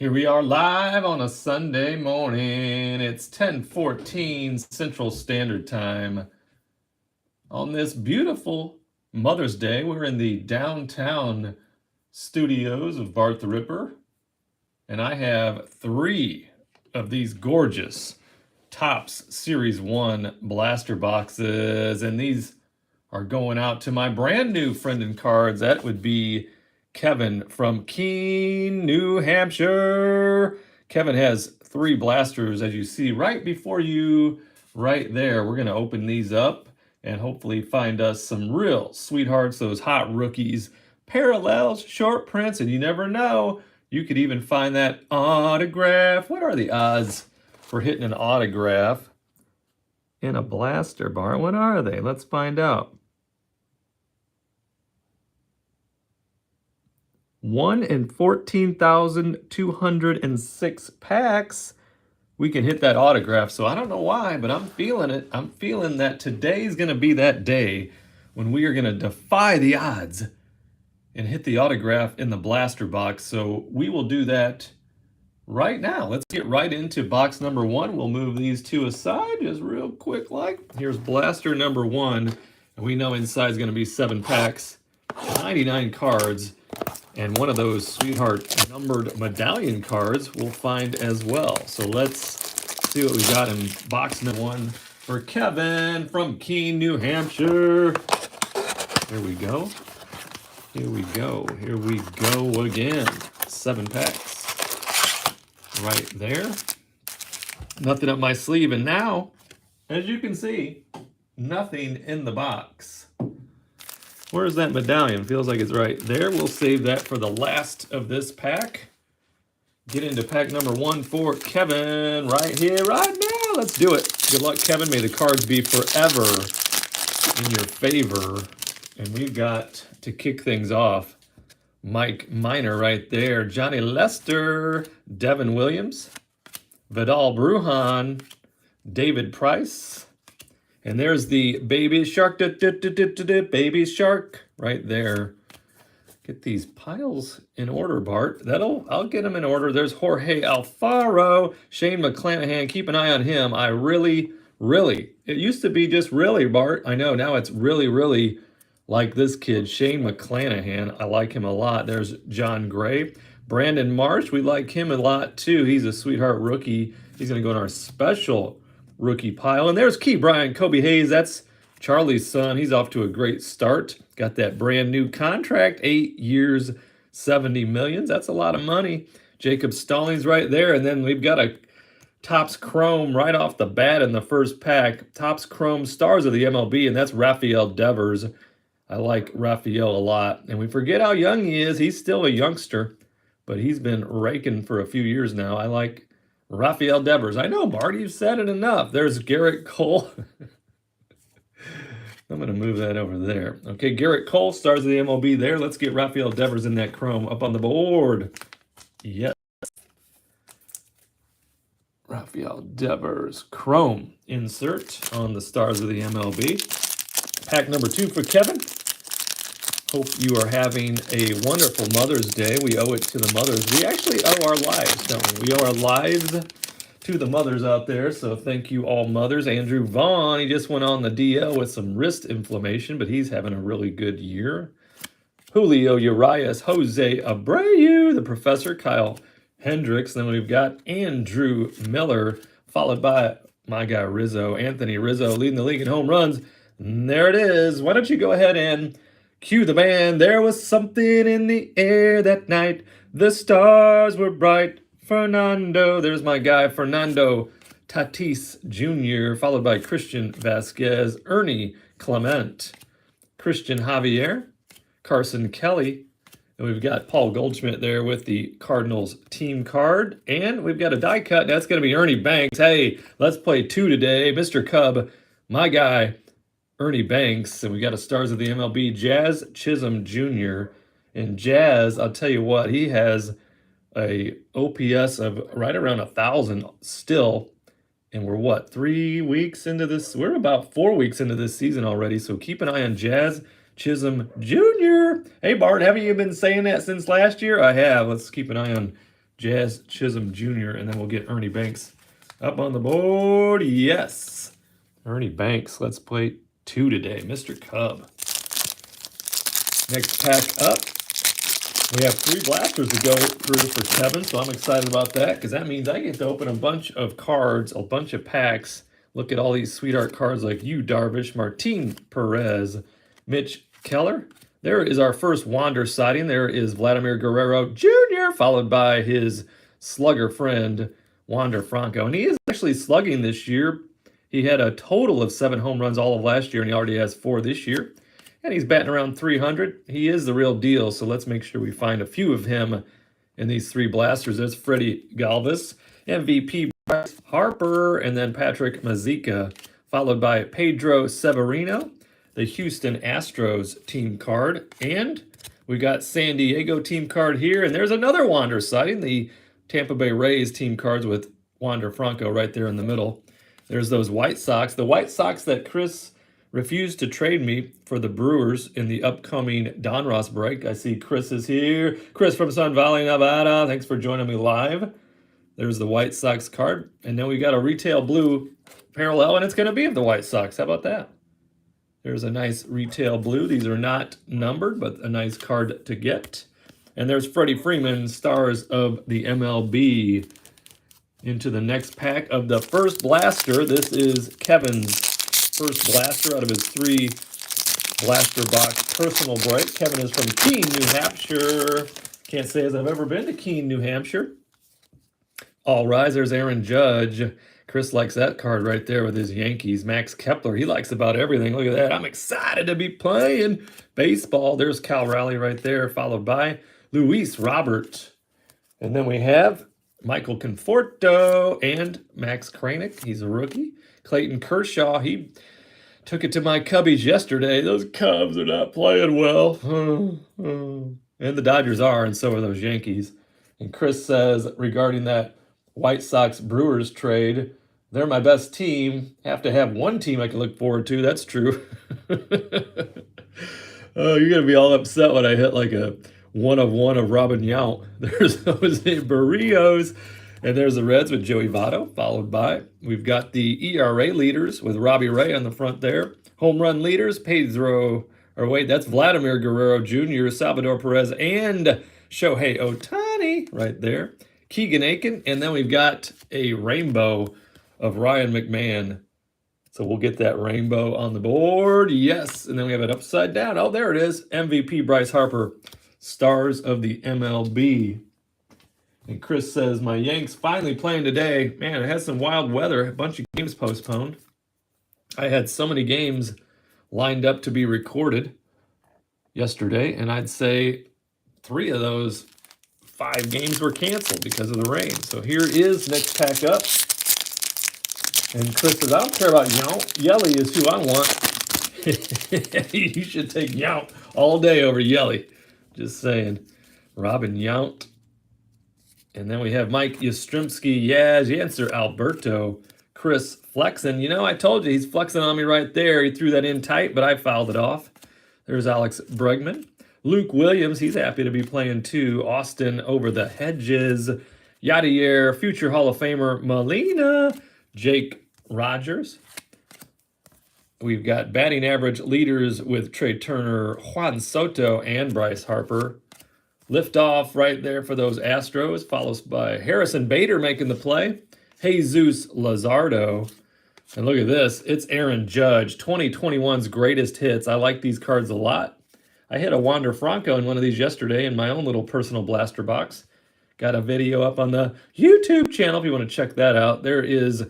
Here we are live on a Sunday morning. It's 10:14 Central Standard Time. On this beautiful Mother's Day, we're in the downtown studios of Bart the Ripper, and I have three of these gorgeous Topps Series 1 blaster boxes, and these are going out to my brand new friend in cards. That would be Kevin from Keene, New Hampshire. Kevin has three blasters, as you see right before you, right there. We're going to open these up and hopefully find us some real sweethearts, those hot rookies, parallels, short prints, and you never know, you could even find that autograph. What are the odds for hitting an autograph in a blaster, Bart? What are they? Let's find out. 1 in 14,206 packs, we can hit that autograph. So I don't know why, but I'm feeling it. I'm feeling that today's going to be that day when we are going to defy the odds and hit the autograph in the blaster box. So we will do that right now. Let's get right into box number one. We'll move these two aside just real quick like. Here's blaster number one. And we know inside is going to be 7 packs, 99 cards. And one of those sweetheart numbered medallion cards we'll find as well. So let's see what we got in box number one for Kevin from Keene, New Hampshire. Here we go. Here we go. Here we go again. 7 packs. Right there. Nothing up my sleeve. And now, as you can see, nothing in the box. Where's that medallion? Feels like it's right there. We'll save that for the last of this pack. Get into pack number one for Kevin right here, right now. Let's do it. Good luck, Kevin. May the cards be forever in your favor. And we've got to kick things off. Mike Minor right there. Johnny Lester. Devin Williams. Vidal Brujan. David Price. And there's the baby shark, baby shark, right there. Get these piles in order, Bart. I'll get them in order. There's Jorge Alfaro, Shane McClanahan. Keep an eye on him. I really, it used to be just really, Bart. I know, now it's really like this kid, Shane McClanahan. I like him a lot. There's John Gray. Brandon Marsh, we like him a lot too. He's a sweetheart rookie. He's going to go in our special rookie pile. And there's Key Bryant, Kobe Hayes. That's Charlie's son. He's off to a great start. Got that brand new contract, 8 years, 70 million. That's a lot of money. Jacob Stallings right there. And then we've got a Topps Chrome right off the bat in the first pack. Topps Chrome Stars of the MLB, and that's Rafael Devers. I like Rafael a lot. And we forget how young he is. He's still a youngster, but he's been raking for a few years now. I like Rafael Devers. I know, Bart, you've said it enough. There's Garrett Cole. I'm going to move that over there. Okay, Garrett Cole, Stars of the MLB there. Let's get Rafael Devers in that chrome up on the board. Yes. Rafael Devers, chrome insert on the Stars of the MLB. Pack number 2 for Kevin. Hope you are having a wonderful Mother's Day. We owe it to the mothers. We actually owe our lives, don't we? We owe our lives to the mothers out there, so thank you all mothers. Andrew Vaughn, he just went on the DL with some wrist inflammation, but he's having a really good year. Julio Urias, Jose Abreu, the professor, Kyle Hendricks. Then we've got Andrew Miller, followed by my guy Rizzo, Anthony Rizzo, leading the league in home runs. And there it is. Why don't you go ahead and cue the band. There was something in the air that night. The stars were bright. Fernando, there's my guy, Fernando Tatis Jr., followed by Christian Vasquez, Ernie Clement, Christian Javier, Carson Kelly, and we've got Paul Goldschmidt there with the Cardinals team card, and we've got a die cut. That's going to be Ernie Banks. Hey, let's play 2 today. Mr. Cub, my guy, Ernie Banks, and we got a Stars of the MLB, Jazz Chisholm Jr., and Jazz, I'll tell you what, he has a OPS of right around 1,000 still, and we're what, 3 weeks into this? We're about 4 weeks into this season already, so keep an eye on Jazz Chisholm Jr. Hey, Bart, haven't you been saying that since last year? I have. Let's keep an eye on Jazz Chisholm Jr., and then we'll get Ernie Banks up on the board. Yes. Ernie Banks. Let's play 2 today. Mr. Cub. Next pack up. We have 3 blasters to go through for Kevin, so I'm excited about that because that means I get to open a bunch of cards, a bunch of packs. Look at all these sweetheart cards like you, Darvish, Martin Perez, Mitch Keller. There is our first Wander sighting. There is Vladimir Guerrero Jr., followed by his slugger friend, Wander Franco. And he is actually slugging this year. He had a total of 7 home runs all of last year, and he already has 4 this year. And he's batting around 300. He is the real deal, so let's make sure we find a few of him in these 3 blasters. There's Freddie Galvis, MVP Bryce Harper, and then Patrick Mazeika, followed by Pedro Severino, the Houston Astros team card. And we got San Diego team card here, and there's another Wander sighting, the Tampa Bay Rays team cards with Wander Franco right there in the middle. There's those White Sox. The White Sox that Chris refused to trade me for the Brewers in the upcoming Donruss break. I see Chris is here. Chris from Sun Valley, Nevada. Thanks for joining me live. There's the White Sox card. And then we got a retail blue parallel, and it's going to be of the White Sox. How about that? There's a nice retail blue. These are not numbered, but a nice card to get. And there's Freddie Freeman, stars of the MLB. Into the next pack of the first blaster. This is Kevin's first blaster out of his 3 blaster box personal break. Kevin is from Keene, New Hampshire. Can't say as I've ever been to Keene, New Hampshire. All rise, there's Aaron Judge. Chris likes that card right there with his Yankees. Max Kepler, he likes about everything. Look at that. I'm excited to be playing baseball. There's Cal Raleigh right there, followed by Luis Robert. And then we have Michael Conforto and Max Kranick. He's a rookie. Clayton Kershaw, he took it to my Cubbies yesterday. Those Cubs are not playing well. And the Dodgers are, and so are those Yankees. And Chris says, regarding that White Sox-Brewers trade, they're my best team. Have to have one team I can look forward to. That's true. Oh, you're going to be all upset when I hit like a 1 of 1 of Robin Yount. There's Jose Barrios. And there's the Reds with Joey Votto, followed by, we've got the ERA leaders with Robbie Ray on the front there. Home run leaders, that's Vladimir Guerrero Jr., Salvador Perez, and Shohei Ohtani right there. Keegan Aiken, and then we've got a rainbow of Ryan McMahon. So we'll get that rainbow on the board. Yes, and then we have it upside down. Oh, there it is. MVP Bryce Harper, stars of the MLB. And Chris says, my Yanks finally playing today. Man, it has some wild weather. A bunch of games postponed. I had so many games lined up to be recorded yesterday, and I'd say 3 of those 5 games were canceled because of the rain. So here is next pack up. And Chris says, I don't care about Yount. Yelly is who I want. You should take Yount all day over Yelly. Just saying. Robin Yount. And then we have Mike Yastrzemski, Yaz, Yancer, Alberto, Chris flexing. You know, I told you he's flexing on me right there. He threw that in tight, but I fouled it off. There's Alex Bregman. Luke Williams, he's happy to be playing too. Austin over the hedges. Yadier, future Hall of Famer Molina. Jake Rogers. We've got batting average leaders with Trey Turner, Juan Soto, and Bryce Harper. Liftoff right there for those Astros, followed by Harrison Bader making the play. Jesus Lazardo. And look at this. It's Aaron Judge, 2021's greatest hits. I like these cards a lot. I hit a Wander Franco in one of these yesterday in my own little personal blaster box. Got a video up on the YouTube channel if you want to check that out. There is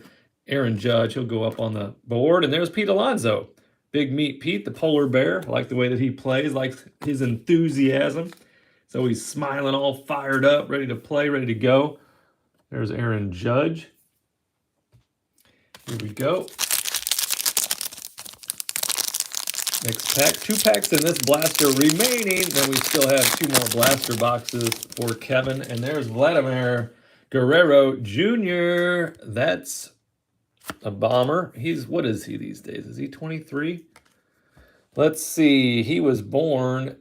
Aaron Judge. He'll go up on the board. And there's Pete Alonso. Big Meat Pete, the polar bear. I like the way that he plays, like his enthusiasm. So he's smiling, all fired up, ready to play, ready to go. There's Aaron Judge. Here we go. Next pack. 2 packs in this blaster remaining. Then we still have 2 more blaster boxes for Kevin. And there's Vladimir Guerrero Jr. That's a bomber. What is he these days? Is he 23? Let's see. He was born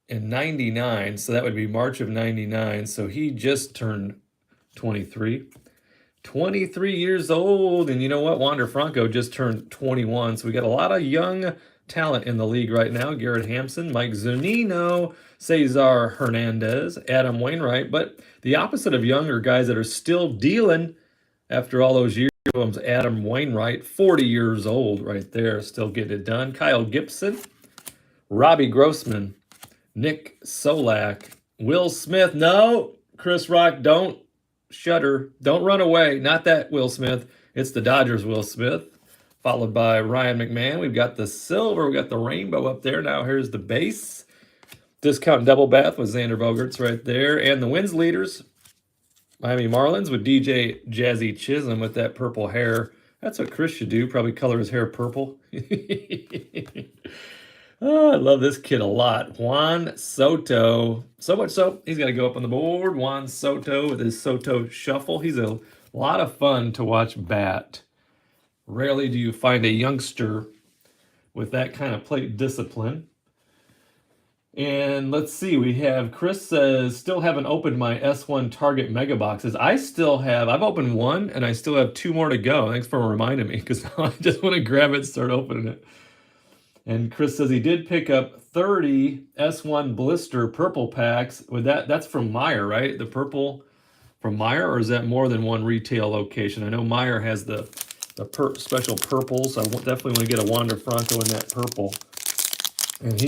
in 99, so that would be March of 99. So he just turned 23. 23 years old. And you know what? Wander Franco just turned 21. So we got a lot of young talent in the league right now. Garrett Hampson, Mike Zunino, Cesar Hernandez, Adam Wainwright. But the opposite of younger guys that are still dealing after all those years, Adam Wainwright, 40 years old right there, still getting it done. Kyle Gibson, Robbie Grossman, Nick Solak, Will Smith. No, Chris Rock, don't shudder. Don't run away. Not that Will Smith. It's the Dodgers Will Smith, followed by Ryan McMahon. We've got the silver. We've got the rainbow up there. Now here's the base. Discount double bath with Xander Bogaerts right there. And the wins leaders, Miami Marlins with DJ Jazzy Chisholm with that purple hair. That's what Chris should do, probably color his hair purple. Oh, I love this kid a lot. Juan Soto. So much so, he's got to go up on the board. Juan Soto with his Soto shuffle. He's a lot of fun to watch bat. Rarely do you find a youngster with that kind of plate discipline. And let's see, we have, Chris says, still haven't opened my S1 Target mega boxes. I've opened one, and I still have 2 more to go. Thanks for reminding me, because I just want to grab it and start opening it. And Chris says he did pick up 30 S1 blister purple packs. With that's from Meyer, right? The purple from Meyer, or is that more than one retail location? I know Meyer has the special purples. I definitely want to get a Wander Franco in that purple. And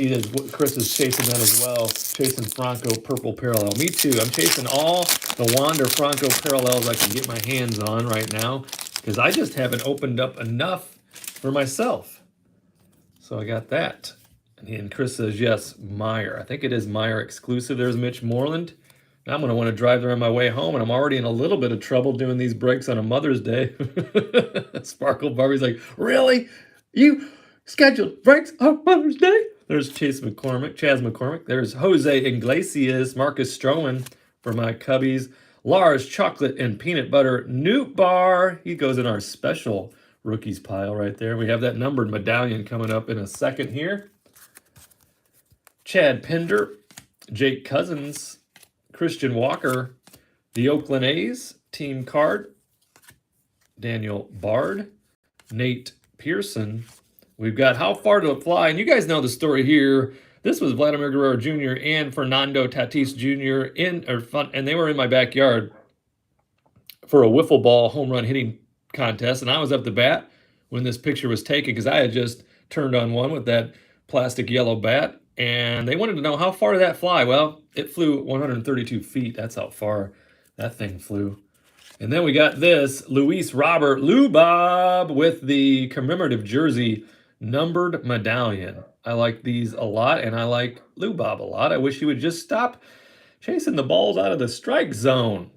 Chris is chasing that as well, chasing Franco purple parallel. Me too. I'm chasing all the Wander Franco parallels I can get my hands on right now, because I just haven't opened up enough for myself. So I got that. And Chris says, yes, Meyer. I think it is Meyer exclusive. There's Mitch Moreland. Now I'm going to want to drive there on my way home, and I'm already in a little bit of trouble doing these breaks on a Mother's Day. Sparkle Barbie's like, really? You scheduled breaks on Mother's Day? There's Chaz McCormick. There's Jose Iglesias, Marcus Stroman for my Cubbies. Lars Chocolate and Peanut Butter Newt Bar. He goes in our special rookies pile right there. We have that numbered medallion coming up in a second here. Chad Pinder, Jake Cousins, Christian Walker, the Oakland A's team card, Daniel Bard, Nate Pearson. We've got How Far to Fly, and you guys know the story here. This was Vladimir Guerrero Jr. and Fernando Tatis Jr. and they were in my backyard for a wiffle ball home run hitting contest, and I was up to bat when this picture was taken, because I had just turned on one with that plastic yellow bat, and they wanted to know how far did that fly. Well, it flew 132 feet. That's how far that thing flew. And then we got this Luis Robert Lou Bob with the commemorative jersey numbered medallion. I like these a lot, and I like Lou Bob a lot. I wish he would just stop chasing the balls out of the strike zone.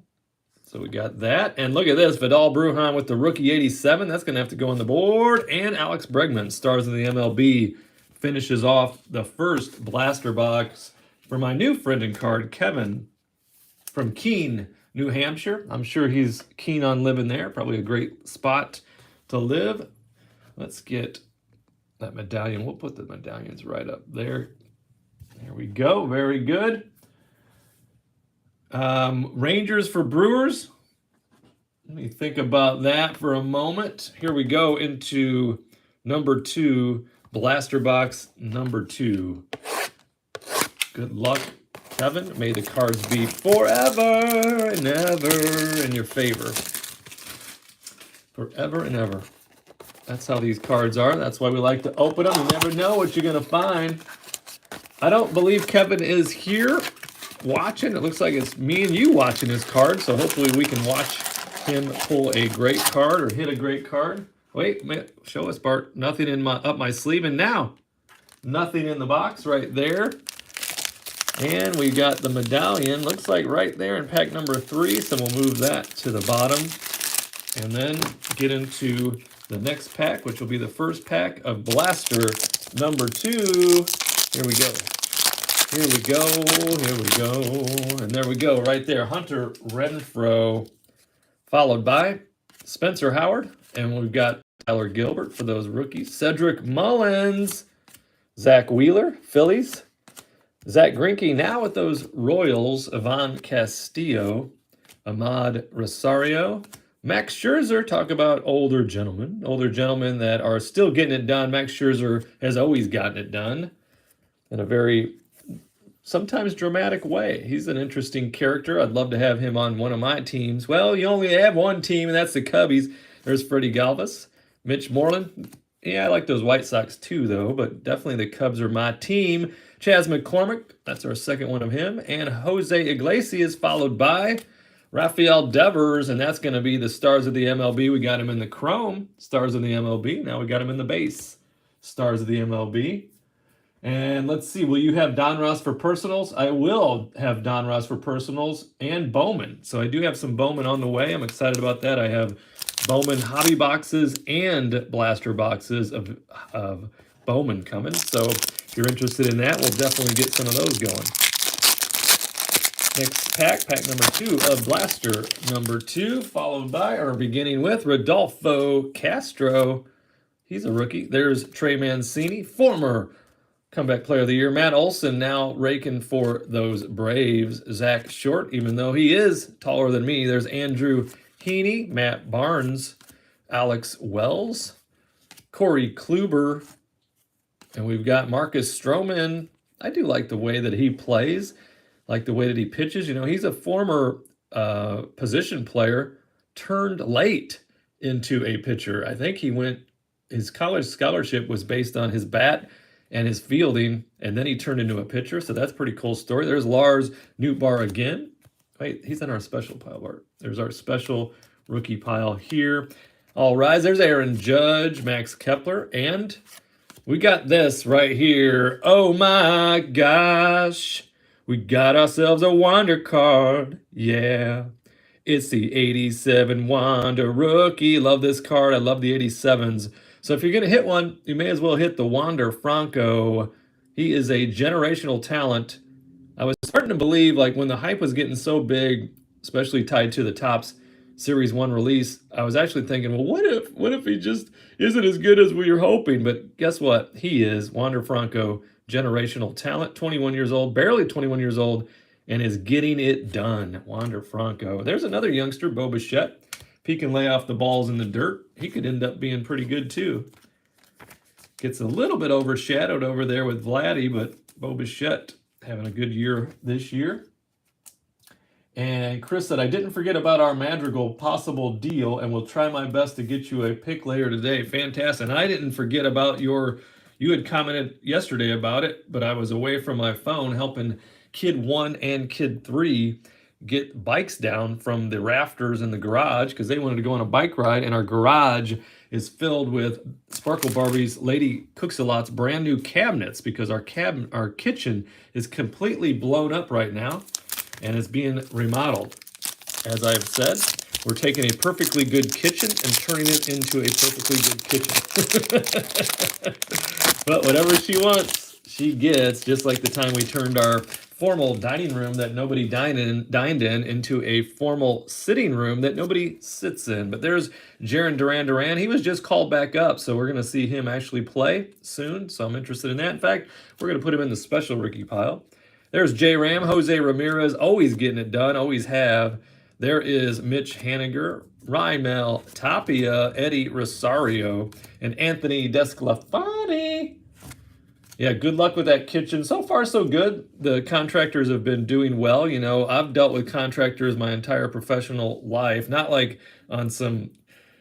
So we got that. And look at this, Vidal Brujan with the rookie 87. That's going to have to go on the board. And Alex Bregman, stars in the MLB, finishes off the first blaster box for my new friend and card, Kevin, from Keene, New Hampshire. I'm sure he's keen on living there. Probably a great spot to live. Let's get that medallion. We'll put the medallions right up there. There we go. Very good. Rangers for Brewers. Let me think about that for a moment. Here we go into number 2, blaster box number 2. Good luck, Kevin. May the cards be forever and ever in your favor. Forever and ever. That's how these cards are. That's why we like to open them. You never know what you're going to find. I don't believe Kevin is here watching. It looks like it's me and you watching his card, so hopefully we can watch him pull a great card or hit a great card. Wait, show us, Bart. Nothing up my sleeve, and now nothing in the box right there. And we got the medallion. Looks like right there in pack number 3, so we'll move that to the bottom and then get into the next pack, which will be the first pack of blaster number 2. Here we go. Here we go. Here we go. And there we go right there. Hunter Renfroe, followed by Spencer Howard. And we've got Tyler Gilbert for those rookies. Cedric Mullins, Zach Wheeler, Phillies. Zach Greinke now with those Royals. Ivan Castillo, Ahmad Rosario. Max Scherzer, talk about older gentlemen that are still getting it done. Max Scherzer has always gotten it done in a very sometimes dramatic way. He's an interesting character. I'd love to have him on one of my teams. Well, you only have one team, and that's the Cubbies. There's Freddie Galvis, Mitch Moreland. Yeah, I like those White Sox too, though, but definitely the Cubs are my team. Chas McCormick, that's our second one of him, and Jose Iglesias, followed by Rafael Devers, and that's going to be the stars of the MLB. We got him in the Chrome, stars of the MLB. Now we got him in the base, stars of the MLB. And let's see, will you have Don Ross for personals? I will have Don Ross for personals and Bowman. So I do have some Bowman on the way. I'm excited about that. I have Bowman hobby boxes and blaster boxes of Bowman coming. So if you're interested in that, we'll definitely get some of those going. Next pack number 2 of blaster number 2, followed by, or beginning with, Rodolfo Castro. He's a rookie. There's Trey Mancini, former comeback player of the year. Matt Olson now raking for those Braves. Zach Short, even though he is taller than me. There's Andrew Heaney, Matt Barnes, Alex Wells, Corey Kluber, and we've got Marcus Stroman. I do like the way that he plays, like the way that he pitches. You know, he's a former position player turned late into a pitcher. I think his college scholarship was based on his bat and his fielding, and then he turned into a pitcher. So that's a pretty cool story. There's Lars Nootbaar again. Wait, he's in our special pile, Bart. There's our special rookie pile here. All rise. There's Aaron Judge, Max Kepler, and we got this right here. Oh my gosh. We got ourselves a Wander card. Yeah. It's the 87 Wander rookie. Love this card. I love the 87s. So if you're going to hit one, you may as well hit the Wander Franco. He is a generational talent. I was starting to believe, like, when the hype was getting so big, especially tied to the Topps Series 1 release, I was actually thinking, well, what if he just isn't as good as we were hoping? But guess what? He is. Wander Franco, generational talent, 21 years old, barely 21 years old, and is getting it done. Wander Franco. There's another youngster, Bo Bichette. If he can lay off the balls in the dirt, he could end up being pretty good too. Gets a little bit overshadowed over there with Vladdy, but Bo Bichette having a good year this year. And Chris said, I didn't forget about our Madrigal possible deal, and will try my best to get you a pick later today. Fantastic. And I didn't forget about you had commented yesterday about it, but I was away from my phone helping Kid 1 and Kid 3 get bikes down from the rafters in the garage because they wanted to go on a bike ride, and our garage is filled with Sparkle Barbie's Lady Cook-a-Lot's brand new cabinets because our kitchen is completely blown up right now and is being remodeled. As I've said, we're taking a perfectly good kitchen and turning it into a perfectly good kitchen. But whatever she wants, she gets, just like the time we turned our formal dining room that nobody dined in into a formal sitting room that nobody sits in. But there's Jarren Duran. He was just called back up, so we're going to see him actually play soon. So I'm interested in that. In fact, we're going to put him in the special rookie pile. There's J-Ram, Jose Ramirez, always getting it done, always have. There is Mitch Haniger, Raimel Tapia, Eddie Rosario, and Anthony Desclafani. Yeah, good luck with that kitchen. So far, so good. The contractors have been doing well. You know, I've dealt with contractors my entire professional life, not like on some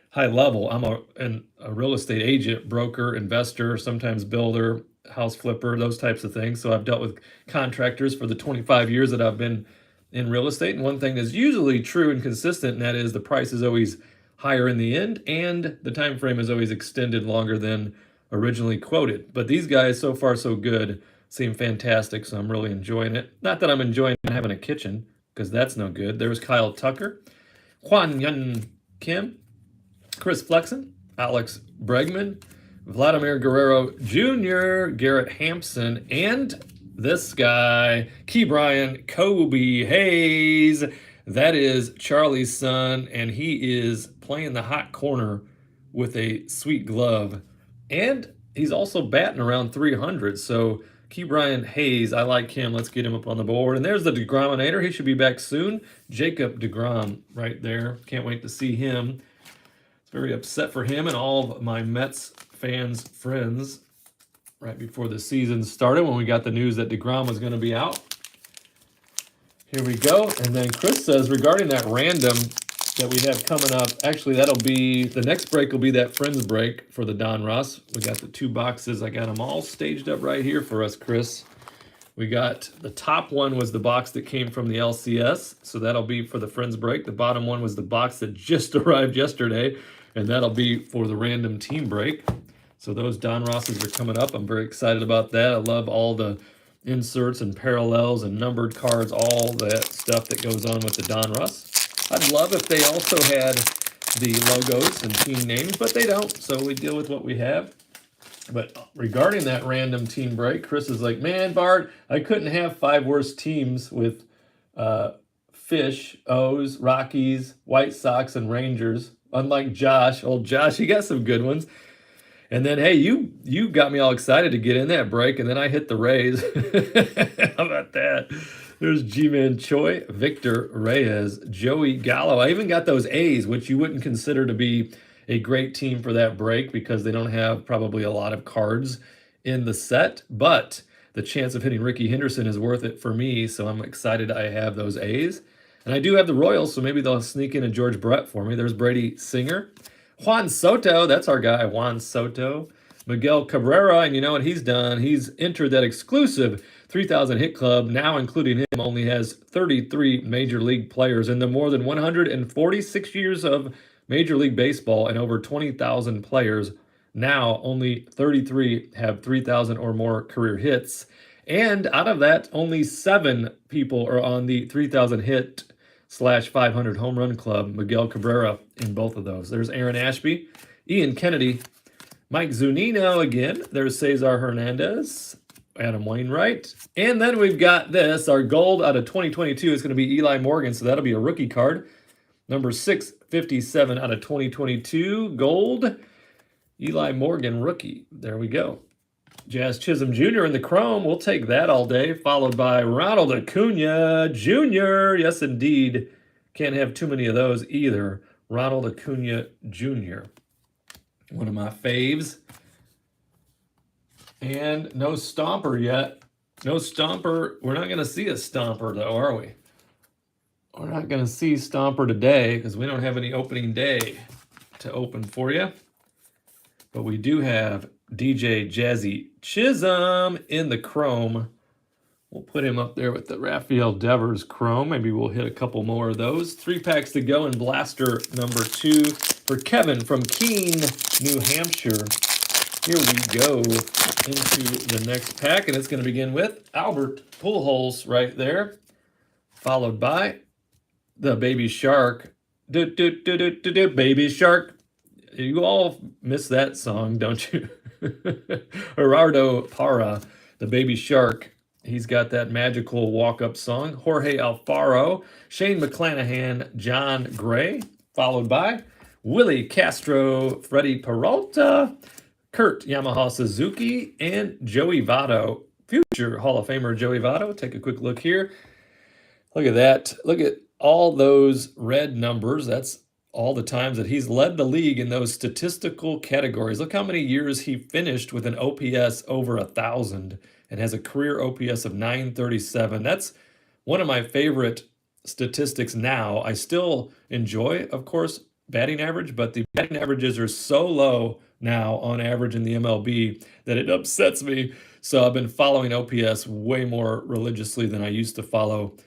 high level. I'm a real estate agent, broker, investor, sometimes builder, house flipper, those types of things. So I've dealt with contractors for the 25 years that I've been in real estate. And one thing that's usually true and consistent, and that is the price is always higher in the end, and the time frame is always extended longer than originally quoted. But these guys, so far so good, seem fantastic, so I'm really enjoying it. Not that I'm enjoying having a kitchen, because that's no good. There's Kyle Tucker, Hwan Yun Kim, Chris Flexen, Alex Bregman, Vladimir Guerrero Jr., Garrett Hampson, and this guy, Ke'Bryan Kobe Hayes. That is Charlie's son, and he is playing the hot corner with a sweet glove. And he's also batting around 300, so Brian Hayes, I like him. Let's get him up on the board. And there's the DeGrominator. He should be back soon. Jacob DeGrom right there. Can't wait to see him. It's very upset for him and all of my Mets fans' friends right before the season started when we got the news that DeGrom was going to be out. Here we go. And then Chris says, regarding that random that we have coming up, actually, that'll be, the next break will be that Friends break for the Don Ross. We got the 2 boxes. I got them all staged up right here for us, Chris. We got, the top one was the box that came from the LCS, so that'll be for the Friends break. The bottom one was the box that just arrived yesterday, and that'll be for the random team break. So those Don Rosses are coming up. I'm very excited about that. I love all the inserts and parallels and numbered cards, all that stuff that goes on with the Don Ross. I'd love if they also had the logos and team names, but they don't, so we deal with what we have. But regarding that random team break, Chris is like, man, Bart, I couldn't have 5 worse teams with Fish, O's, Rockies, White Sox, and Rangers. Unlike Josh, old Josh, he got some good ones. And then, hey, you got me all excited to get in that break, and then I hit the Rays. How about that? There's G-Man Choi, Victor Reyes, Joey Gallo. I even got those A's, which you wouldn't consider to be a great team for that break because they don't have probably a lot of cards in the set. But the chance of hitting Ricky Henderson is worth it for me, so I'm excited I have those A's. And I do have the Royals, so maybe they'll sneak in a George Brett for me. There's Brady Singer. Juan Soto, that's our guy, Juan Soto. Miguel Cabrera, and you know what he's done? He's entered that exclusive 3,000 hit club. Now, including him, only has 33 Major League players in the more than 146 years of Major League Baseball and over 20,000 players. Now, only 33 have 3,000 or more career hits. And out of that, only 7 people are on the 3,000 hit /500 home run club. Miguel Cabrera in both of those. There's Aaron Ashby, Ian Kennedy, Mike Zunino again. There's Cesar Hernandez, Adam Wainwright. And then we've got this. Our gold out of 2022 is going to be Eli Morgan, so that'll be a rookie card. Number 657 out of 2022, gold. Eli Morgan, rookie. There we go. Jazz Chisholm Jr. in the chrome. We'll take that all day. Followed by Ronald Acuna Jr. Yes, indeed. Can't have too many of those either. Ronald Acuna Jr. One of my faves. And no Stomper yet. No Stomper. We're not going to see a Stomper, though, are we? We're not going to see Stomper today because we don't have any opening day to open for you. But we do have DJ Jazzy Chisholm in the chrome. We'll put him up there with the Rafael Devers chrome. Maybe we'll hit a couple more of those. 3 packs to go in blaster number 2 for Kevin from Keene, New Hampshire. Here we go into the next pack, and it's going to begin with Albert Pujols right there, followed by the Baby Shark. Baby Shark. You all miss that song, don't you? Gerardo Parra, the Baby Shark. He's got that magical walk-up song. Jorge Alfaro, Shane McClanahan, John Gray, followed by Willie Castro, Freddie Peralta, Kurt Yamaha Suzuki, and Joey Votto. Future Hall of Famer Joey Votto. Take a quick look here. Look at that. Look at all those red numbers. That's all the times that he's led the league in those statistical categories. Look how many years he finished with an OPS over 1,000 and has a career OPS of 937. That's one of my favorite statistics now. I still enjoy, of course, batting average, but the batting averages are so low now on average in the MLB that it upsets me. So I've been following OPS way more religiously than I used to follow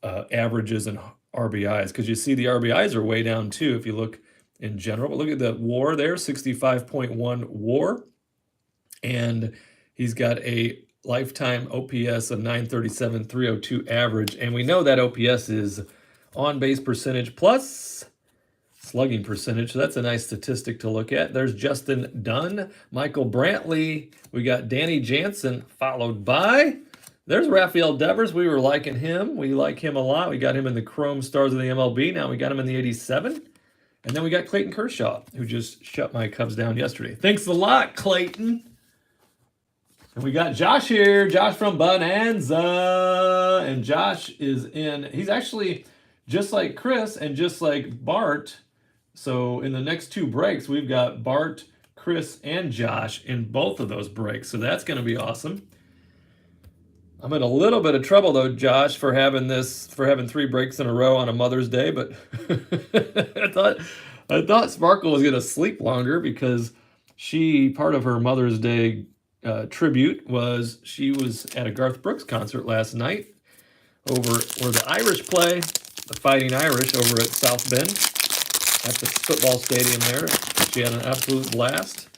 averages and RBIs, because you see the RBIs are way down too if you look in general. But look at the WAR there, 65.1 WAR, and he's got a lifetime OPS of 937, 302 average, and we know that OPS is on base percentage plus slugging percentage, so that's a nice statistic to look at. There's Justin Dunn, Michael Brantley, we got Danny Jansen, followed by there's Rafael Devers. We were liking him. We like him a lot. We got him in the Chrome Stars of the MLB. Now we got him in the 87. And then we got Clayton Kershaw, who just shut my Cubs down yesterday. Thanks a lot, Clayton. And we got Josh here, Josh from Bonanza. And Josh he's actually just like Chris and just like Bart. So in the next two breaks, we've got Bart, Chris, and Josh in both of those breaks. So that's going to be awesome. I'm in a little bit of trouble though, Josh, for having three breaks in a row on a Mother's Day, but I thought Sparkle was gonna sleep longer because part of her Mother's Day tribute was she was at a Garth Brooks concert last night over where the Irish play, the Fighting Irish over at South Bend at the football stadium there. She had an absolute blast.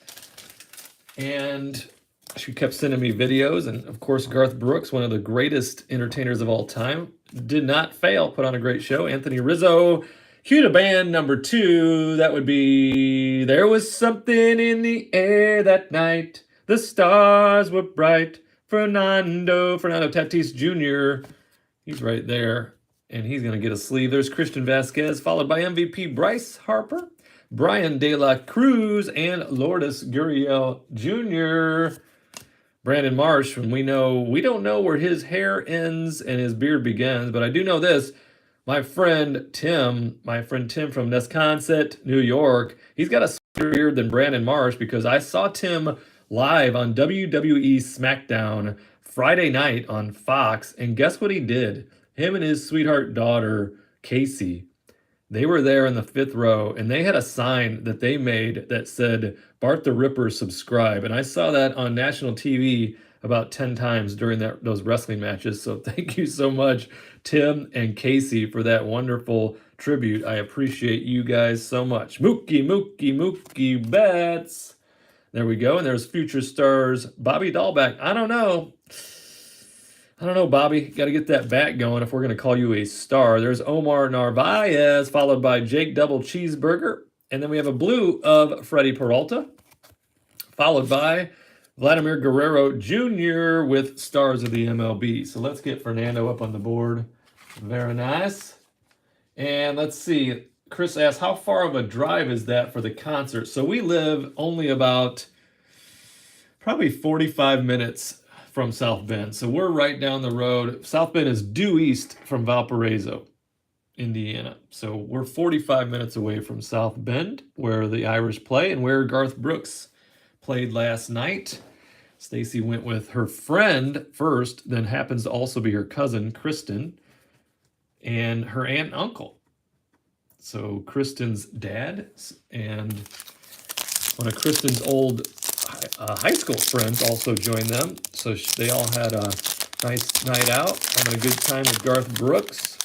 And she kept sending me videos, and of course Garth Brooks, one of the greatest entertainers of all time, did not fail, put on a great show. Anthony Rizzo, cue to band number 2, that would be There Was Something in the Air That Night, the Stars Were Bright, Fernando Tatis Jr., he's right there, and he's going to get a sleeve. There's Christian Vasquez, followed by MVP Bryce Harper, Brian De La Cruz, and Lourdes Gurriel Jr., Brandon Marsh, and we don't know where his hair ends and his beard begins, but I do know this. My friend Tim from Nesconset, New York, he's got a sweeter beard than Brandon Marsh because I saw Tim live on WWE SmackDown Friday night on Fox, and guess what he did? Him and his sweetheart daughter, Casey, they were there in the 5th row, and they had a sign that they made that said, Bart the Ripper subscribe. And I saw that on national TV about 10 times during those wrestling matches. So thank you so much, Tim and Casey, for that wonderful tribute. I appreciate you guys so much. Mookie Betts. There we go. And there's future stars Bobby Dahlback. I don't know, Bobby. Got to get that bat going if we're going to call you a star. There's Omar Narvaez, followed by Jake Double Cheeseburger. And then we have a blue of Freddie Peralta, followed by Vladimir Guerrero Jr. with stars of the MLB. So let's get Fernando up on the board. Very nice. And let's see. Chris asked, how far of a drive is that for the concert? So we live only about probably 45 minutes from South Bend. So we're right down the road. South Bend is due east from Valparaiso, Indiana. So we're 45 minutes away from South Bend, where the Irish play and where Garth Brooks played last night. Stacy went with her friend first, then happens to also be her cousin, Kristen, and her aunt and uncle. So Kristen's dad and one of Kristen's old high school friends also joined them. So they all had a nice night out, having a good time with Garth Brooks.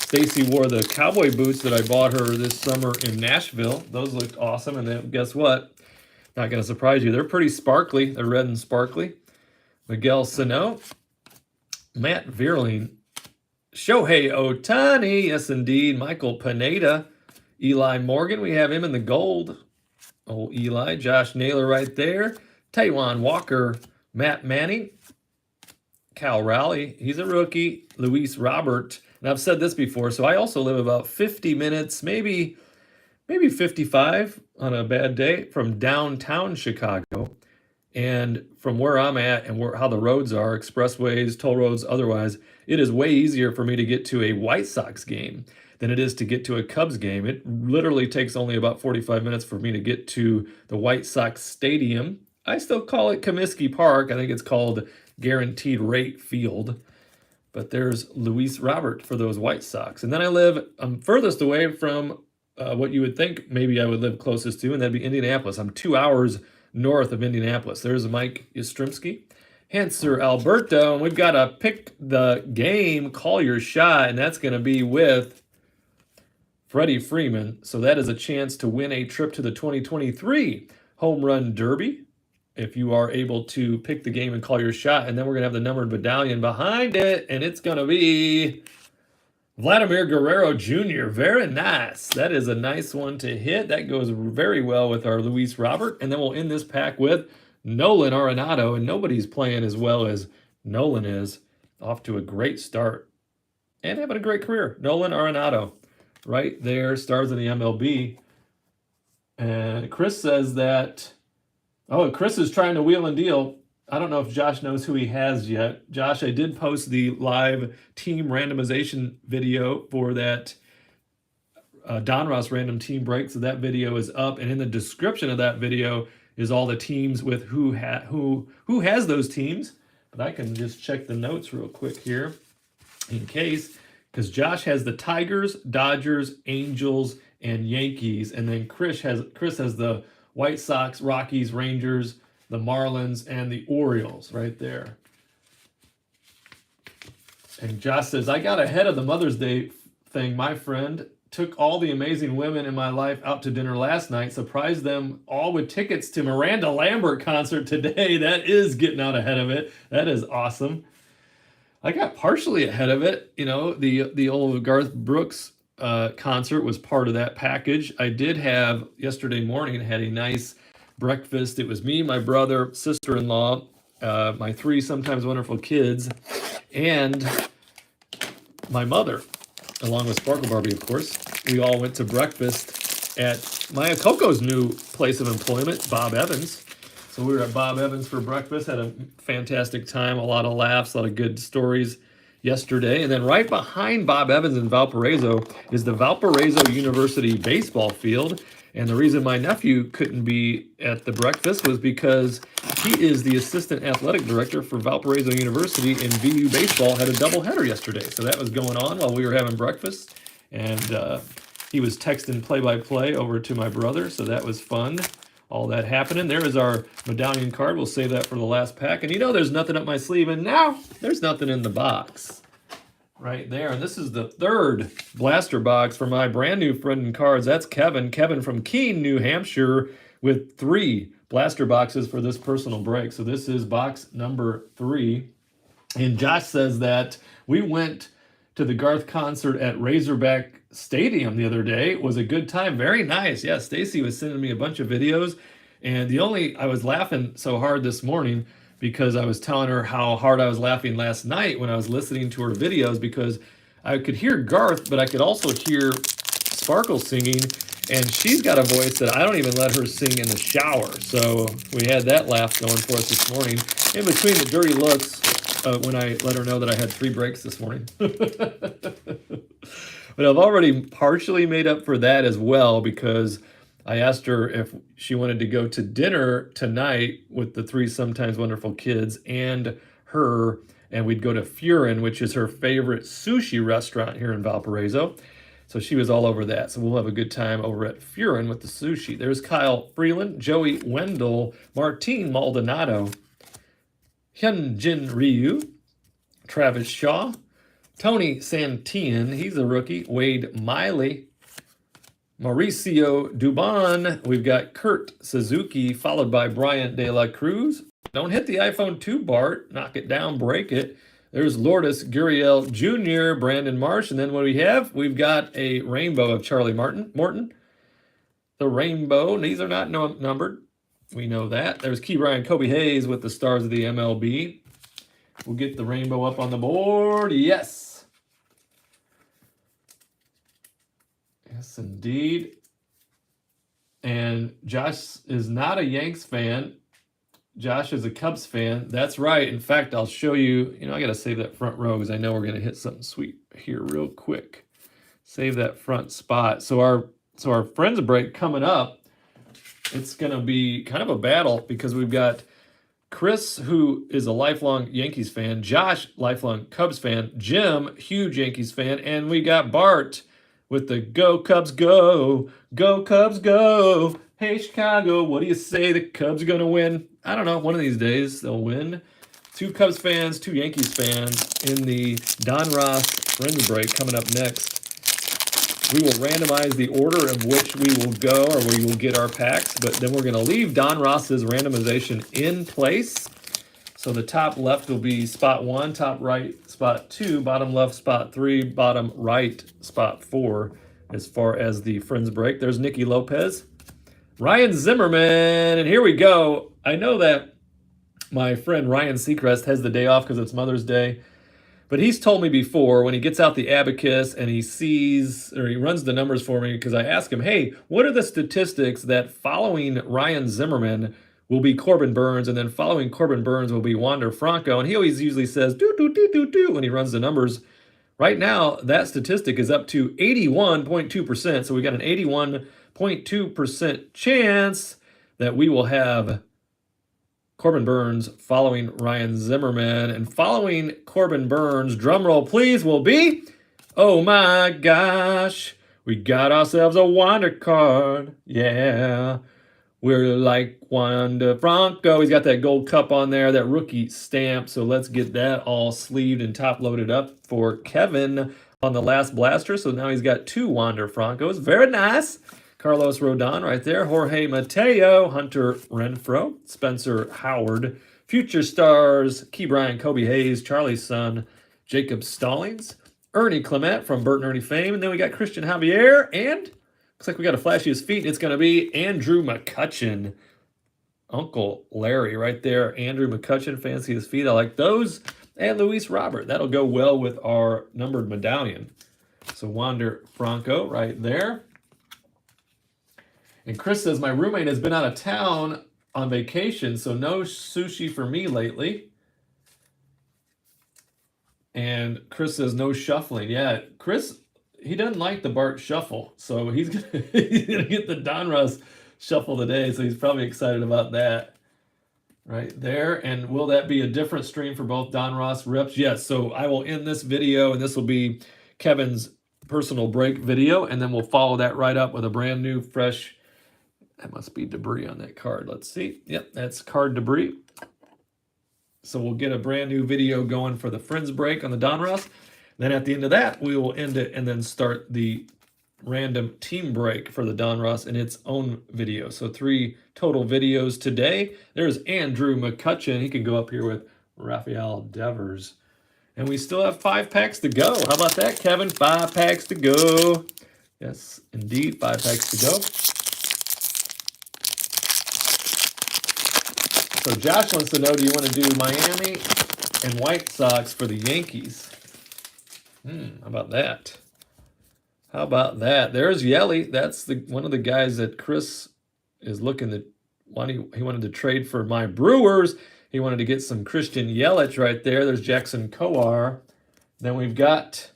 Stacy wore the cowboy boots that I bought her this summer in Nashville. Those looked awesome. And then guess what? Not going to surprise you. They're pretty sparkly. They're red and sparkly. Miguel Sano, Matt Vierling, Shohei Ohtani, yes indeed, Michael Pineda, Eli Morgan, we have him in the gold. Oh, Eli, Josh Naylor right there. Taijuan Walker, Matt Manning, Cal Raleigh, he's a rookie. Luis Robert, and I've said this before, so I also live about 50 minutes, maybe 55 on a bad day from downtown Chicago. And from where I'm at and how the roads are, expressways, toll roads, otherwise, it is way easier for me to get to a White Sox game than it is to get to a Cubs game. It literally takes only about 45 minutes for me to get to the White Sox Stadium. I still call it Comiskey Park. I think it's called Guaranteed Rate Field. But there's Luis Robert for those White Sox. And then I'm furthest away from what you would think maybe I would live closest to, and that'd be Indianapolis. I'm 2 hours north of Indianapolis. There's Mike Yastrzemski, Hanser Alberto, and we've got to pick the game, call your shot, and that's going to be with Freddie Freeman. So that is a chance to win a trip to the 2023 Home Run Derby if you are able to pick the game and call your shot. And then we're going to have the numbered medallion behind it, and it's going to be Vladimir Guerrero Jr. Very nice. That is a nice one to hit. That goes very well with our Luis Robert. And then we'll end this pack with Nolan Arenado. And nobody's playing as well as Nolan is. Off to a great start. And having a great career. Nolan Arenado. Right there. Stars in the MLB. And Chris says that... Oh, Chris is trying to wheel and deal. I don't know if Josh knows who he has yet. Josh, I did post the live team randomization video for that Don Ross random team break. So that video is up, and in the description of that video is all the teams with who has those teams. But I can just check the notes real quick here in case, because Josh has the Tigers, Dodgers, Angels, and Yankees, and then Chris has the White Sox, Rockies, Rangers, the Marlins, and the Orioles right there. And Josh says, I got ahead of the Mother's Day thing. My friend took all the amazing women in my life out to dinner last night, surprised them all with tickets to Miranda Lambert concert today. That is getting out ahead of it. That is awesome. I got partially ahead of it. You know, the old Garth Brooks concert was part of that package. I did have yesterday morning, had a nice breakfast. It was me, my brother, sister-in-law, my 3 sometimes wonderful kids, and my mother, along with Sparkle Barbie, of course. We all went to breakfast at Maya Coco's new place of employment, Bob Evans. So we were at Bob Evans for breakfast, had a fantastic time, a lot of laughs, a lot of good stories yesterday. And then right behind Bob Evans in Valparaiso is the Valparaiso University baseball field. And the reason my nephew couldn't be at the breakfast was because he is the assistant athletic director for Valparaiso University, and VU baseball had a doubleheader yesterday. So that was going on while we were having breakfast. And he was texting play-by-play over to my brother, so that was fun. All that happening. There is our medallion card. We'll save that for the last pack. And you know there's nothing up my sleeve, and now there's nothing in the box. Right there. And this is the 3rd blaster box for my brand new friend in cards. That's Kevin. Kevin from Keene, New Hampshire, with 3 blaster boxes for this personal break. So this is box number 3. And Josh says that we went to the Garth concert at Razorback Stadium the other day. It was a good time. Very nice. Yeah, Stacy was sending me a bunch of videos. And I was laughing so hard this morning because I was telling her how hard I was laughing last night when I was listening to her videos, because I could hear Garth, but I could also hear Sparkle singing, and she's got a voice that I don't even let her sing in the shower. So we had that laugh going for us this morning. In between the dirty looks, when I let her know that I had 3 breaks this morning. But I've already partially made up for that as well, because I asked her if she wanted to go to dinner tonight with the 3 sometimes wonderful kids and her, and we'd go to Furin, which is her favorite sushi restaurant here in Valparaiso. So she was all over that. So we'll have a good time over at Furin with the sushi. There's Kyle Freeland, Joey Wendell, Martine Maldonado, Hyunjin Ryu, Travis Shaw, Tony Santian, he's a rookie, Wade Miley, Mauricio Dubon. We've got Kurt Suzuki, followed by Bryant De La Cruz. Don't hit the iPhone 2, Bart. Knock it down, break it. There's Lourdes Gurriel Jr., Brandon Marsh. And then what we have? We've got a rainbow of Charlie Morton. The rainbow. These are not numbered. We know that. There's Key Brian Kobe Hayes with the stars of the MLB. We'll get the rainbow up on the board. Yes. Yes, indeed. And Josh is not a Yanks fan. Josh is a Cubs fan. That's right. In fact, I'll show you. I got to save that front row because I know we're going to hit something sweet here real quick. Save that front spot. So our Friends break coming up, it's going to be kind of a battle because we've got Chris, who is a lifelong Yankees fan, Josh, lifelong Cubs fan, Jim, huge Yankees fan, and we got Bart with the Go Cubs Go, Go Cubs Go. Hey, Chicago, what do you say? The Cubs are going to win? I don't know. One of these days they'll win. 2 Cubs fans, 2 Yankees fans in the Don Ross Friends break coming up next. We will randomize the order of which we will go, or we will get our packs, but then we're going to leave Don Ross's randomization in place. So the top left will be spot 1, top right spot 2, bottom left spot 3, bottom right spot 4 as far as the Friends break. There's Nicky Lopez, Ryan Zimmerman, and here we go. I know that my friend Ryan Seacrest has the day off because it's Mother's Day. But he's told me before, when he gets out the abacus and he sees, or he runs the numbers for me, because I ask him, hey, what are the statistics that following Ryan Zimmerman will be Corbin Burns, and then following Corbin Burns will be Wander Franco, and he always usually says do do do do do when he runs the numbers. Right now, that statistic is up to 81.2%, so we got an 81.2% chance that we will have Corbin Burns following Ryan Zimmerman, and following Corbin Burns, drum roll please, will be, oh my gosh, we got ourselves a Wander card, yeah. We're like Wander Franco. He's got that gold cup on there, that rookie stamp. So let's get that all sleeved and top loaded up for Kevin on the last blaster. So now he's got 2 Wander Francos. Very nice. Carlos Rodon right there. Jorge Mateo, Hunter Renfroe, Spencer Howard, Future Stars, Key Bryant, Kobe Hayes, Charlie Sun, Jacob Stallings, Ernie Clement from Bert and Ernie fame. And then we got Christian Javier, and looks like we got to flash his feet. It's going to be Andrew McCutchen. Uncle Larry right there. Andrew McCutchen, fancy his feet. I like those. And Luis Robert. That'll go well with our numbered medallion. So Wander Franco right there. And Chris says, my roommate has been out of town on vacation, so no sushi for me lately. And Chris says, no shuffling. Yeah, Chris, he doesn't like the Bart Shuffle, so he's gonna get the Donruss Shuffle today, so he's probably excited about that right there. And will that be a different stream for both Donruss reps? Yes, so I will end this video, and this will be Kevin's personal break video, and then we'll follow that right up with a brand new, fresh, that must be debris on that card. Let's see. Yep, that's card debris. So we'll get a brand new video going for the Friends break on the Donruss. Then at the end of that, we will end it and then start the random team break for the Donruss in its own video. So 3 total videos today. There's Andrew McCutchen. He can go up here with Rafael Devers. And we still have 5 packs to go. How about that, Kevin? 5 packs to go. Yes, indeed, 5 packs to go. So Josh wants to know, do you want to do Miami and White Sox for the Yankees? How about that? How about that? There's Yelly. That's one of the guys that Chris is looking to. He wanted to trade for my Brewers. He wanted to get some Christian Yelich right there. There's Jackson Kowar. Then we've got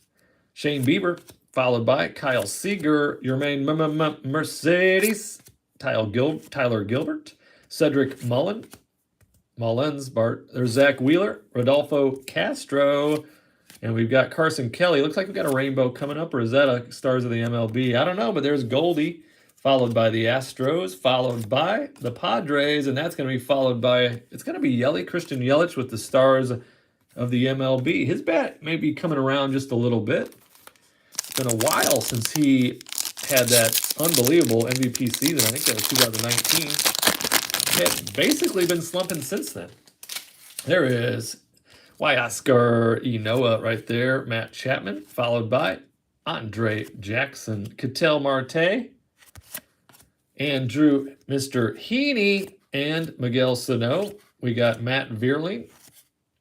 Shane Bieber, followed by Kyle Seager, Jermaine Mercedes, Tyler Gilbert, Cedric Mullins, Bart. There's Zach Wheeler, Rodolfo Castro, and we've got Carson Kelly. Looks like we've got a rainbow coming up, or is that a Stars of the MLB? I don't know, but there's Goldie, followed by the Astros, followed by the Padres, and that's going to be followed by, it's going to be Christian Yelich with the Stars of the MLB. His bat may be coming around just a little bit. It's been a while since he had that unbelievable MVP season. I think that was 2019. Had basically been slumping since then. There is Oscar Enoa right there. Matt Chapman, followed by Andre Jackson. Ketel Marte, Andrew, Mr. Heaney, and Miguel Sano. We got Matt Vierling.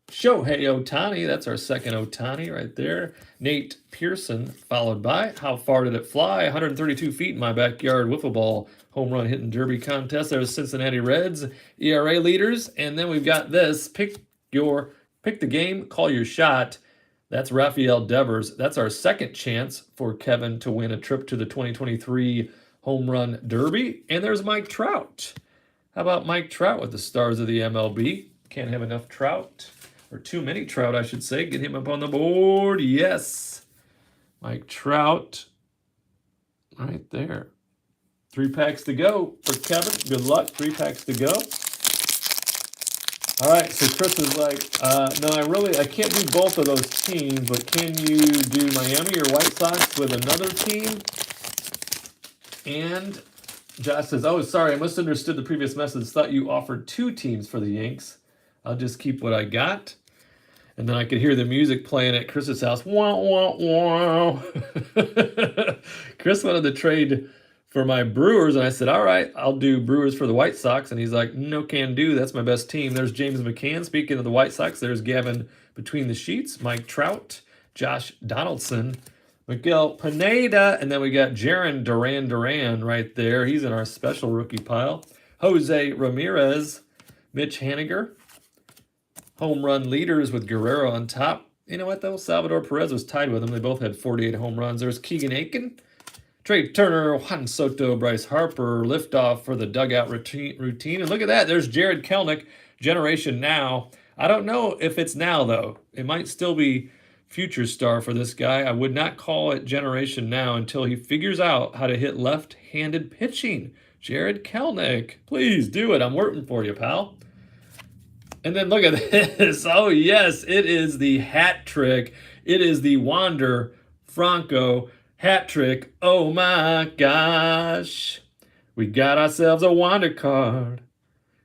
Shohei Ohtani, that's our second Ohtani right there. Nate Pearson, followed by, how far did it fly? 132 feet in my backyard wiffle ball home run hitting derby contest. There's Cincinnati Reds, ERA leaders. And then we've got this, pick the game, call your shot. That's Rafael Devers. That's our second chance for Kevin to win a trip to the 2023 Home Run Derby. And there's Mike Trout. How about Mike Trout with the Stars of the MLB? Can't have enough Trout. Or too many Trout, I should say. Get him up on the board. Yes. Mike Trout. Right there. 3 packs to go for Kevin. Good luck. 3 packs to go. All right, so Chris is like, no, I can't do both of those teams, but can you do Miami or White Sox with another team? And Josh says, oh, sorry, I misunderstood the previous message. Thought you offered 2 teams for the Yanks. I'll just keep what I got. And then I could hear the music playing at Chris's house. Wah, wah, wah. Chris wanted to trade for my Brewers, and I said, all right, I'll do Brewers for the White Sox. And he's like, no can do. That's my best team. There's James McCann. Speaking of the White Sox, there's Gavin Between the Sheets, Mike Trout, Josh Donaldson, Miguel Pineda, and then we got Jarren Duran right there. He's in our special rookie pile. Jose Ramirez, Mitch Haniger. Home run leaders with Guerrero on top. You know what, though? Salvador Perez was tied with him. They both had 48 home runs. There's Keegan Aiken, Trey Turner, Juan Soto, Bryce Harper, liftoff for the dugout routine. And look at that. There's Jared Kelenic, Generation Now. I don't know if it's now, though. It might still be future star for this guy. I would not call it Generation Now until he figures out how to hit left-handed pitching. Jared Kelenic, please do it. I'm working for you, pal. And then look at this. Oh, yes, it is the hat trick. It is the Wander Franco hat trick. Oh, my gosh. We got ourselves a Wander card.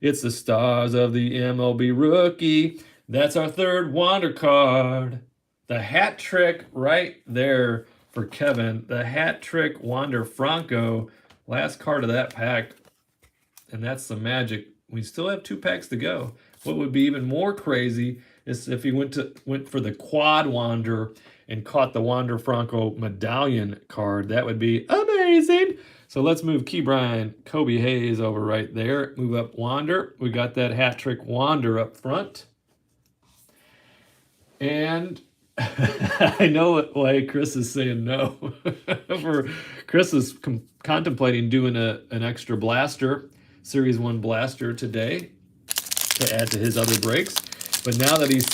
It's the stars of the MLB rookie. That's our third Wander card. The hat trick right there for Kevin. The hat trick Wander Franco. Last card of that pack. And that's the magic. We still have 2 packs to go. What would be even more crazy is if he went for the quad Wander and caught the Wander Franco medallion card. That would be amazing. So let's move Ke'Bryan, Kobe Hayes over right there. Move up Wander. We got that hat trick Wander up front. And I know why Chris is saying no. Chris is contemplating doing an extra blaster, Series 1 blaster today to add to his other breaks. But now that he's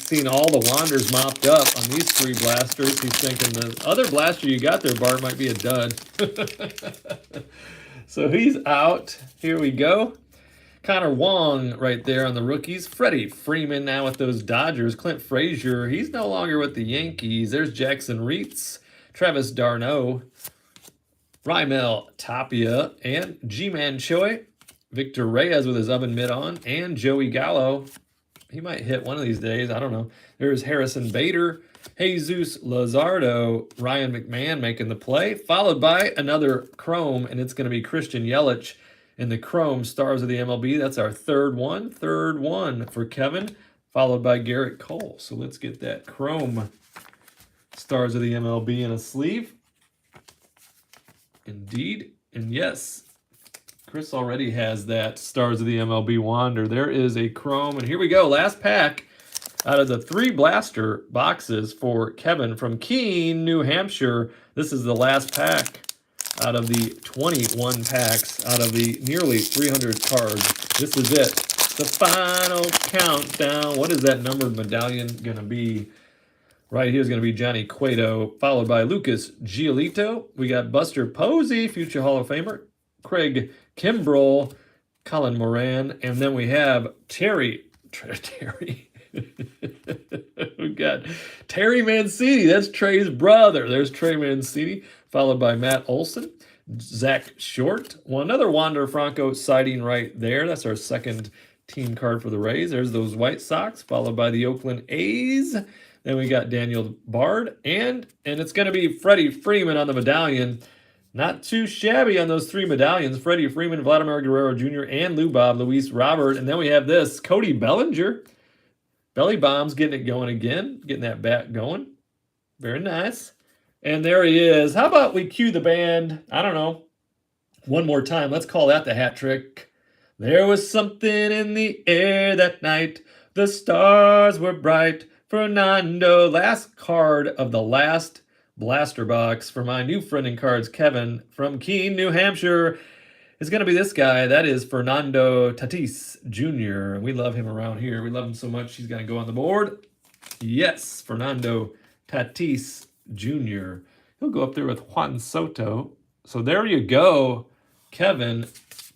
seen all the Wanders mopped up on these 3 blasters, he's thinking the other blaster you got there, Bart, might be a dud. So he's out. Here we go. Connor Wong right there on the rookies. Freddie Freeman now with those Dodgers. Clint Frazier, he's no longer with the Yankees. There's Jackson Reitz, Travis d'Arnaud, Raimel Tapia, and G-Man Choi. Victor Reyes with his oven mitt on, and Joey Gallo. He might hit one of these days. I don't know. There's Harrison Bader, Jesus Luzardo, Ryan McMahon making the play, followed by another Chrome, and it's going to be Christian Yelich in the Chrome Stars of the MLB. That's our third one for Kevin, followed by Garrett Cole. So let's get that Chrome Stars of the MLB in a sleeve. Indeed, and yes, Chris already has that Stars of the MLB Wander. There is a Chrome, and here we go. Last pack out of the 3 blaster boxes for Kevin from Keene, New Hampshire. This is the last pack out of the 21 packs out of the nearly 300 cards. This is it. The final countdown. What is that numbered medallion going to be? Right here is going to be Johnny Cueto, followed by Lucas Giolito. We got Buster Posey, future Hall of Famer. Craig Kimbrell, Colin Moran, and then we have Terry. We got Terry Mancini. That's Trey's brother. There's Trey Mancini, followed by Matt Olson, Zach Short. Well, another Wander Franco sighting right there. That's our second team card for the Rays. There's those White Sox, followed by the Oakland A's. Then we got Daniel Bard, and it's going to be Freddie Freeman on the medallion. Not too shabby on those 3 medallions. Freddie Freeman, Vladimir Guerrero Jr., and Lou Bob, Luis Robert. And then we have this, Cody Bellinger. Belly Bomb's getting it going again, getting that bat going. Very nice. And there he is. How about we cue the band? I don't know. One more time. Let's call that the hat trick. There was something in the air that night. The stars were bright. Fernando. Last card of the last blaster box for my new friend in cards, Kevin from Keene, New Hampshire. Is going to be this guy. That is Fernando Tatis Jr. We love him around here. We love him so much. He's going to go on the board. Yes, Fernando Tatis Jr. He'll go up there with Juan Soto. So there you go, Kevin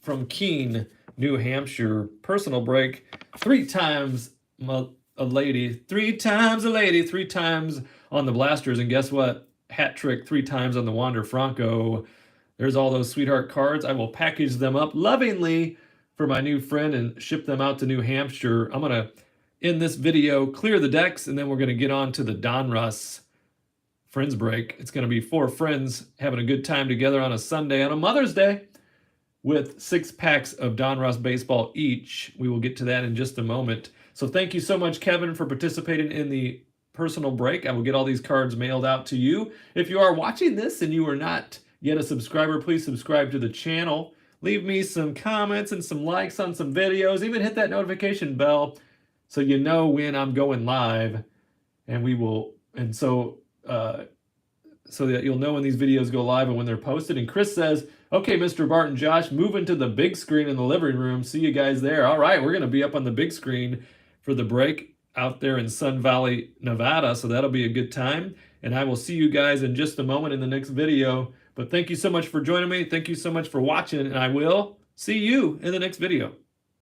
from Keene, New Hampshire. Personal break. 3 times a lady. 3 times a lady. 3 times on the blasters. And guess what? Hat trick 3 times on the Wander Franco. There's all those sweetheart cards. I will package them up lovingly for my new friend and ship them out to New Hampshire. I'm going to, in this video, clear the decks, and then we're going to get on to the Donruss Friends Break. It's going to be 4 friends having a good time together on a Sunday on a Mother's Day with 6 packs of Donruss baseball each. We will get to that in just a moment. So thank you so much, Kevin, for participating in the personal break. I will get all these cards mailed out to you. If you are watching this and you are not yet a subscriber, please subscribe to the channel. Leave me some comments and some likes on some videos. Even hit that notification bell so you know when I'm going live. And we will, and so that you'll know when these videos go live and when they're posted. And Chris says, okay, Mr. Bart and Josh, move into the big screen in the living room. See you guys there. All right, we're going to be up on the big screen for the break out there in Sun Valley, Nevada. So that'll be a good time. And I will see you guys in just a moment in the next video. But thank you so much for joining me. Thank you so much for watching. And I will see you in the next video.